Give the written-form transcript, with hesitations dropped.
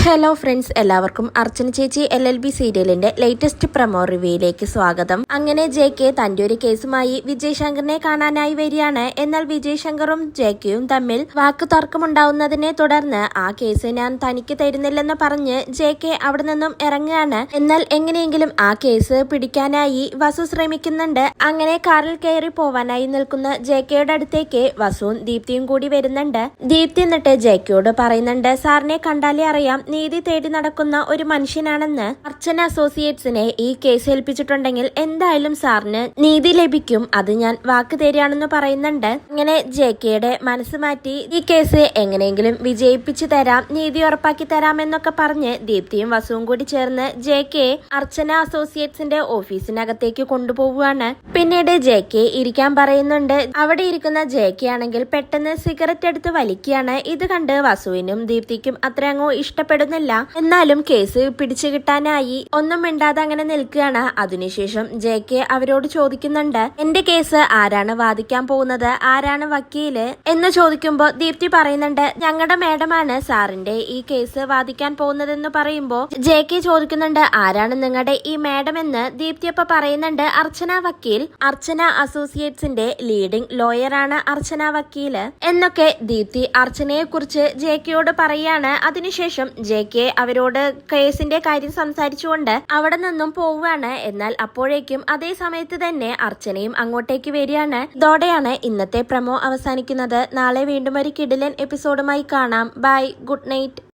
Hello friends, എല്ലാവർക്കും അർച്ചന ചേച്ചി LLB സീരിയലിന്റെ ലേറ്റസ്റ്റ് പ്രമോ റിവ്യൂയിലേക്ക് സ്വാഗതം. അങ്ങനെ JK തന്റെ ഒരു കേസുമായി വിജയ് ശങ്കറിനെ കാണാനായി വരികയാണ്. എന്നാൽ വിജയ് ശങ്കറും JKയും തമ്മിൽ വാക്കു തർക്കമുണ്ടാവുന്നതിനെ തുടർന്ന് ആ കേസ് ഞാൻ തനിക്ക് തരുന്നില്ലെന്ന് പറഞ്ഞ് JK അവിടെ നിന്നും ഇറങ്ങുകയാണ്. എന്നാൽ എങ്ങനെയെങ്കിലും ആ കേസ് പിടിക്കാനായി വസു ശ്രമിക്കുന്നുണ്ട്. അങ്ങനെ കാറിൽ കയറി പോവാനായി നിൽക്കുന്ന JKയുടെ അടുത്തേക്ക് വസുവും ദീപ്തിയും കൂടി വരുന്നുണ്ട്. ദീപ്തി എന്നിട്ട് JKയോട് പറയുന്നുണ്ട്, സാറിനെ കണ്ടാലേ അറിയാം നീതി തേടി നടക്കുന്ന ഒരു മനുഷ്യനാണെന്ന്. അർച്ചന അസോസിയേറ്റ്സിനെ ഈ കേസ് ഏൽപ്പിച്ചിട്ടുണ്ടെങ്കിൽ എന്തായാലും സാറിന് നീതി ലഭിക്കും, അത് ഞാൻ വാക്ക് തരികയാണെന്ന് പറയുന്നുണ്ട്. അങ്ങനെ JKയുടെ മനസ്സ് മാറ്റി ഈ കേസ് എങ്ങനെയെങ്കിലും വിജയിപ്പിച്ചു തരാം, നീതി ഉറപ്പാക്കി തരാമെന്നൊക്കെ പറഞ്ഞ് ദീപ്തിയും വസുവും കൂടി ചേർന്ന് JK അർച്ചന അസോസിയേറ്റ്സിന്റെ ഓഫീസിനകത്തേക്ക് കൊണ്ടുപോവുകയാണ്. പിന്നീട് JK ഇരിക്കാൻ പറയുന്നുണ്ട്. അവിടെ ഇരിക്കുന്ന JK ആണെങ്കിൽ പെട്ടെന്ന് സിഗരറ്റ് എടുത്ത് വലിക്കുകയാണ്. ഇത് കണ്ട് വസുവിനും ദീപ്തിക്കും അത്ര അങ്ങോ ഇഷ്ടപ്പെടുന്നില്ല. എന്നാലും കേസ് പിടിച്ചു കിട്ടാനായി ഒന്നും മിണ്ടാതെ അങ്ങനെ നിൽക്കുകയാണ്. അതിനുശേഷം JK അവരോട് ചോദിക്കുന്നുണ്ട്, എന്റെ കേസ് ആരാണ് വാദിക്കാൻ പോകുന്നത്, ആരാണ് വക്കീല് എന്ന് ചോദിക്കുമ്പോ ദീപ്തി പറയുന്നുണ്ട്, ഞങ്ങളുടെ മേഡമാണ് സാറിന്റെ ഈ കേസ് വാദിക്കാൻ പോകുന്നതെന്ന് പറയുമ്പോ JK ചോദിക്കുന്നുണ്ട്, ആരാണ് നിങ്ങളുടെ ഈ മേഡം എന്ന്. ദീപ്തി അപ്പൊ പറയുന്നുണ്ട്, അർച്ചന വക്കീൽ, അർച്ചന അസോസിയേറ്റ്സിന്റെ ലീഡിംഗ് ലോയർ ആണ് അർച്ചന വക്കീല് എന്നൊക്കെ ദീപ്തി അർച്ചനയെ കുറിച്ച് JKയോട് പറയാണ്. അതിനുശേഷം JK അവരോട് കേസിന്റെ കാര്യം സംസാരിച്ചുകൊണ്ട് അവിടെ നിന്നും പോവുകയാണ്. എന്നാൽ അപ്പോഴേക്കും അതേ സമയത്ത് തന്നെ അർച്ചനയും അങ്ങോട്ടേക്ക് വരികയാണ്. ഇതോടെയാണ് ഇന്നത്തെ പ്രമോ അവസാനിക്കുന്നത്. നാളെ വീണ്ടും ഒരു കിടിലൻ എപ്പിസോഡുമായി കാണാം. Bye, good night.